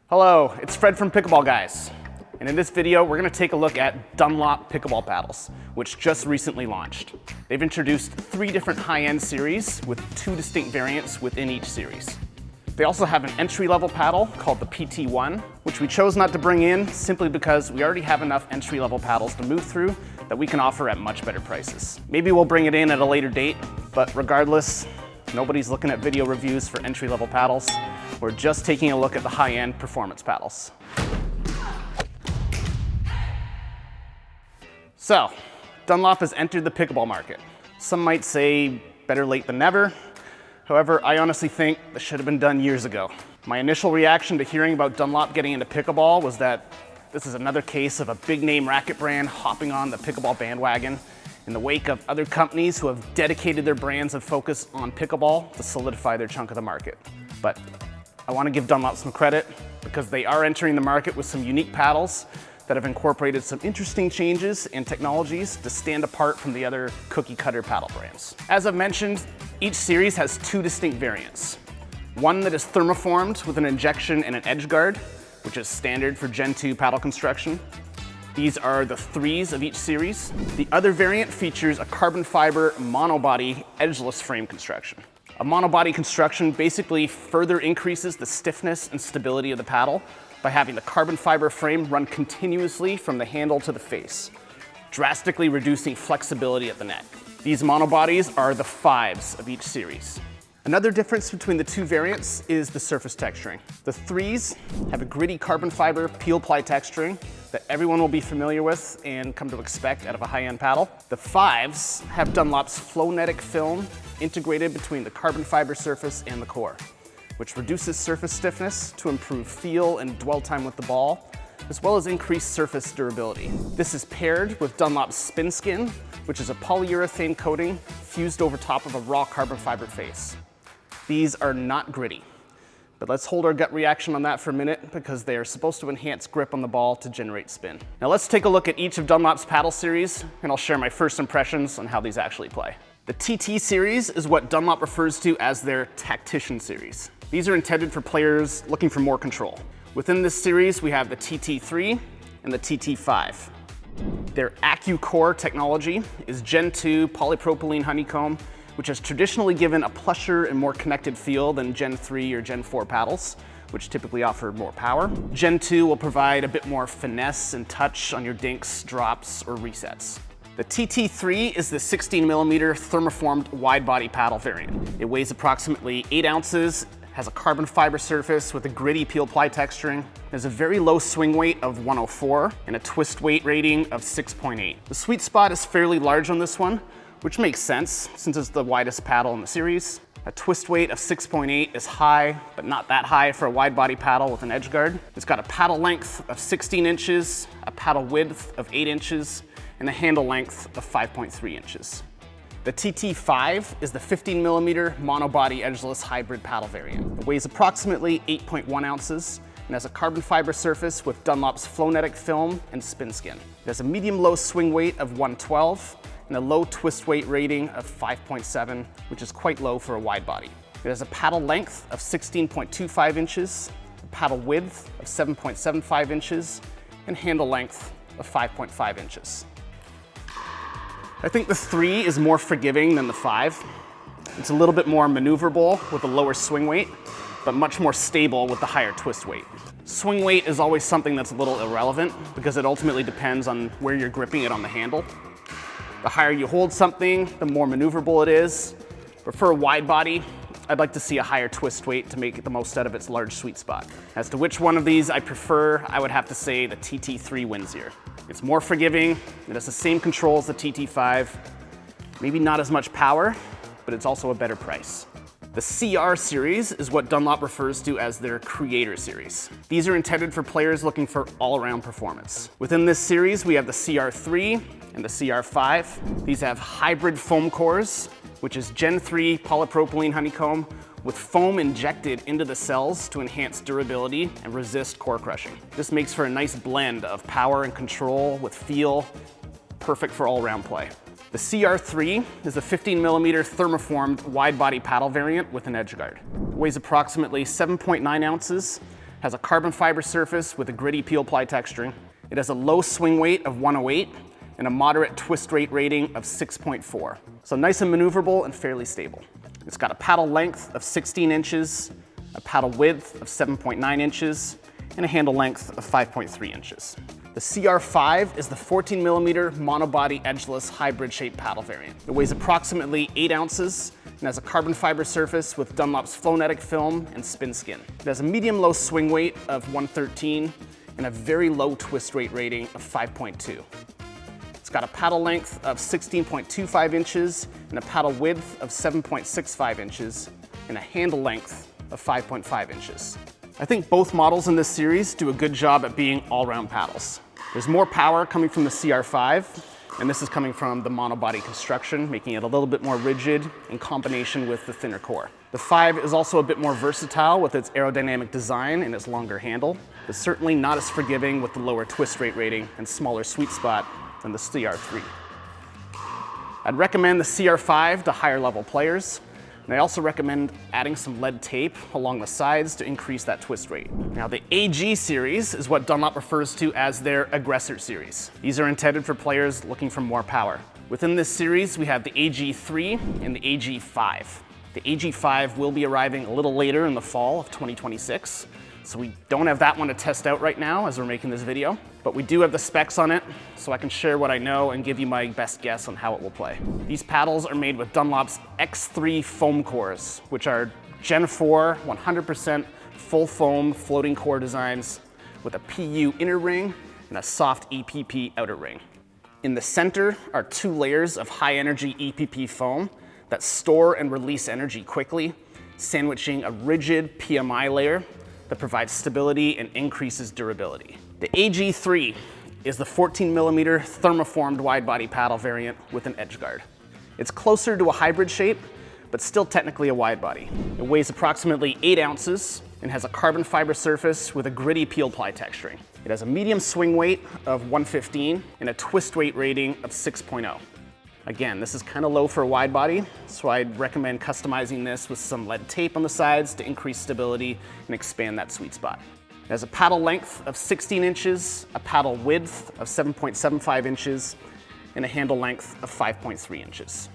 Hello, it's Fred from PickleballGuys, and in this video we're going to take a look at Dunlop Pickleball Paddles, which just recently launched. They've introduced 3 different high-end series with 2 distinct variants within each series. They also have an entry-level paddle called the PT1, which we chose not to bring in simply because we already have enough entry-level paddles to move through that we can offer at much better prices. Maybe we'll bring it in at a later date, but regardless, nobody's looking at video reviews for entry-level paddles. We're just taking a look at the high-end performance paddles. So, Dunlop has entered the pickleball market. Some might say better late than never. However, I honestly think this should have been done years ago. My initial reaction to hearing about Dunlop getting into pickleball was that this is another case of a big-name racket brand hopping on the pickleball bandwagon in the wake of other companies who have dedicated their brands and focus on pickleball to solidify their chunk of the market. But I want to give Dunlop some credit because they are entering the market with some unique paddles that have incorporated some interesting changes and technologies to stand apart from the other cookie-cutter paddle brands. As I've mentioned, each series has 2 distinct variants. One that is thermoformed with an injection and an edge guard, which is standard for Gen 2 paddle construction. These are the 3s of each series. The other variant features a carbon fiber monobody edgeless frame construction. A monobody construction basically further increases the stiffness and stability of the paddle by having the carbon fiber frame run continuously from the handle to the face, drastically reducing flexibility at the neck. These monobodies are the 5s of each series. Another difference between the 2 variants is the surface texturing. The 3s have a gritty carbon fiber peel ply texturing that everyone will be familiar with and come to expect out of a high-end paddle. The 5s have Dunlop's Flownetic Film integrated between the carbon fiber surface and the core, which reduces surface stiffness to improve feel and dwell time with the ball, as well as increase surface durability. This is paired with Dunlop's Spin Skin, which is a polyurethane coating fused over top of a raw carbon fiber face. These are not gritty, but let's hold our gut reaction on that for a minute because they are supposed to enhance grip on the ball to generate spin. Now let's take a look at each of Dunlop's paddle series, and I'll share my first impressions on how these actually play. The TT series is what Dunlop refers to as their tactician series. These are intended for players looking for more control. Within this series, we have the TT3 and the TT5. Their Accucore technology is Gen 2 polypropylene honeycomb, which has traditionally given a plusher and more connected feel than Gen 3 or Gen 4 paddles, which typically offer more power. Gen 2 will provide a bit more finesse and touch on your dinks, drops, or resets. The TT3 is the 16mm thermoformed wide body paddle variant. It weighs approximately 8 ounces, has a carbon fiber surface with a gritty peel ply texturing, has a very low swing weight of 104, and a twist weight rating of 6.8. The sweet spot is fairly large on this one, which makes sense since it's the widest paddle in the series. A twist weight of 6.8 is high, but not that high for a wide body paddle with an edge guard. It's got a paddle length of 16 inches, a paddle width of 8 inches, and a handle length of 5.3 inches. The TT5 is the 15mm monobody edgeless hybrid paddle variant. It weighs approximately 8.1 ounces and has a carbon fiber surface with Dunlop's Flownetic Film and Spin Skin. It has a medium-low swing weight of 112 and a low twist weight rating of 5.7, which is quite low for a wide body. It has a paddle length of 16.25 inches, a paddle width of 7.75 inches, and handle length of 5.5 inches. I think the 3 is more forgiving than the 5. It's a little bit more maneuverable with a lower swing weight, but much more stable with the higher twist weight. Swing weight is always something that's a little irrelevant because it ultimately depends on where you're gripping it on the handle. The higher you hold something, the more maneuverable it is. But for a wide body, I'd like to see a higher twist weight to make the most out of its large sweet spot. As to which one of these I prefer, I would have to say the TT3 wins here. It's more forgiving, it has the same control as the TT5, maybe not as much power, but it's also a better price. The CR series is what Dunlop refers to as their creator series. These are intended for players looking for all-around performance. Within this series, we have the CR3 and the CR5. These have hybrid foam cores, which is Gen 3 polypropylene honeycomb with foam injected into the cells to enhance durability and resist core crushing. This makes for a nice blend of power and control with feel, perfect for all-around play. The CR3 is a 15mm thermoformed wide body paddle variant with an edge guard. It weighs approximately 7.9 ounces has a carbon fiber surface with a gritty peel ply texturing. It has a low swing weight of 108 and a moderate twist rate rating of 6.4. So nice and maneuverable and fairly stable. It's got a paddle length of 16 inches, a paddle width of 7.9 inches, and a handle length of 5.3 inches. The CR5 is the 14mm monobody edgeless hybrid shaped paddle variant. It weighs approximately 8 ounces and has a carbon fiber surface with Dunlop's Flownetic Film and spin skin. It has a medium-low swing weight of 113 and a very low twist rate rating of 5.2. It's got a paddle length of 16.25 inches and a paddle width of 7.65 inches and a handle length of 5.5 inches. I think both models in this series do a good job at being all-round paddles. There's more power coming from the CR5, and this is coming from the monobody construction, making it a little bit more rigid in combination with the thinner core. The 5 is also a bit more versatile with its aerodynamic design and its longer handle, but certainly not as forgiving with the lower twist rate rating and smaller sweet spot than the CR3. I'd recommend the CR5 to higher level players, and I also recommend adding some lead tape along the sides to increase that twist rate. Now the AG series is what Dunlop refers to as their aggressor series. These are intended for players looking for more power. Within this series, we have the AG3 and the AG5. The AG5 will be arriving a little later in the fall of 2026, so we don't have that one to test out right now as we're making this video, but we do have the specs on it, so I can share what I know and give you my best guess on how it will play. These paddles are made with Dunlop's X3 foam cores, which are Gen 4, 100% full foam floating core designs with a PU inner ring and a soft EPP outer ring. In the center are 2 layers of high energy EPP foam that store and release energy quickly, sandwiching a rigid PMI layer that provides stability and increases durability. The AG3 is the 14mm thermoformed wide body paddle variant with an edge guard. It's closer to a hybrid shape, but still technically a wide body. It weighs approximately 8 ounces and has a carbon fiber surface with a gritty peel ply texturing. It has a medium swing weight of 115 and a twist rate rating of 6.0. Again, this is kind of low for a wide body, so I'd recommend customizing this with some lead tape on the sides to increase stability and expand that sweet spot. It has a paddle length of 16 inches, a paddle width of 7.75 inches, and a handle length of 5.3 inches.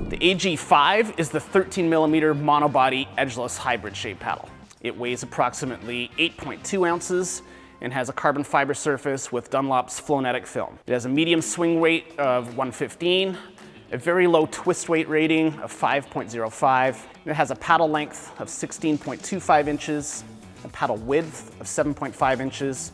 The AG5 is the 13mm monobody edgeless hybrid shaped paddle. It weighs approximately 8.2 ounces and has a carbon fiber surface with Dunlop's Flownetic Film. It has a medium swing weight of 115, a very low twist weight rating of 5.05. It has a paddle length of 16.25 inches, a paddle width of 7.5 inches,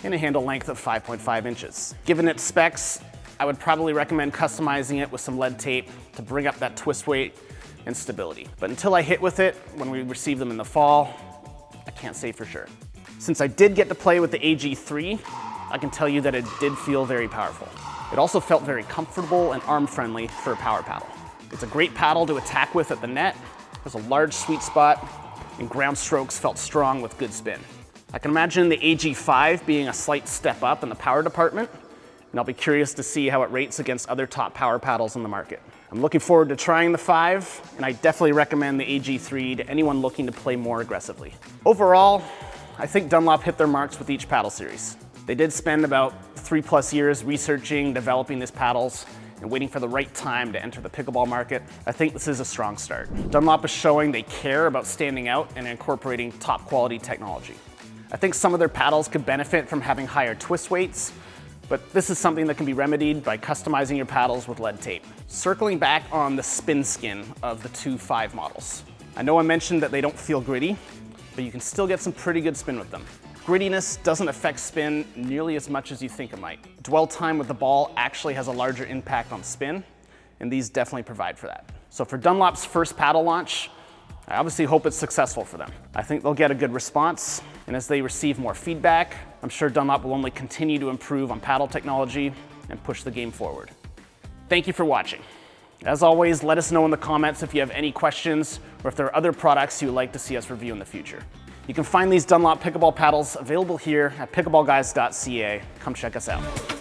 and a handle length of 5.5 inches. Given its specs, I would probably recommend customizing it with some lead tape to bring up that twist weight and stability. But until I hit with it, when we receive them in the fall, I can't say for sure. Since I did get to play with the AG3, I can tell you that it did feel very powerful. It also felt very comfortable and arm-friendly for a power paddle. It's a great paddle to attack with at the net, has a large sweet spot, and ground strokes felt strong with good spin. I can imagine the AG5 being a slight step up in the power department, and I'll be curious to see how it rates against other top power paddles in the market. I'm looking forward to trying the 5, and I definitely recommend the AG3 to anyone looking to play more aggressively. Overall, I think Dunlop hit their marks with each paddle series. They did spend about 3+ years researching, developing these paddles, and waiting for the right time to enter the pickleball market. I think this is a strong start. Dunlop is showing they care about standing out and incorporating top quality technology. I think some of their paddles could benefit from having higher twist weights, but this is something that can be remedied by customizing your paddles with lead tape. Circling back on the spin skin of the 2 5 models. I know I mentioned that they don't feel gritty, but you can still get some pretty good spin with them. Grittiness doesn't affect spin nearly as much as you think it might. Dwell time with the ball actually has a larger impact on spin, and these definitely provide for that. So for Dunlop's first paddle launch, I obviously hope it's successful for them. I think they'll get a good response, and as they receive more feedback, I'm sure Dunlop will only continue to improve on paddle technology and push the game forward. Thank you for watching. As always, let us know in the comments if you have any questions or if there are other products you would like to see us review in the future. You can find these Dunlop pickleball paddles available here at pickleballguys.ca. Come check us out.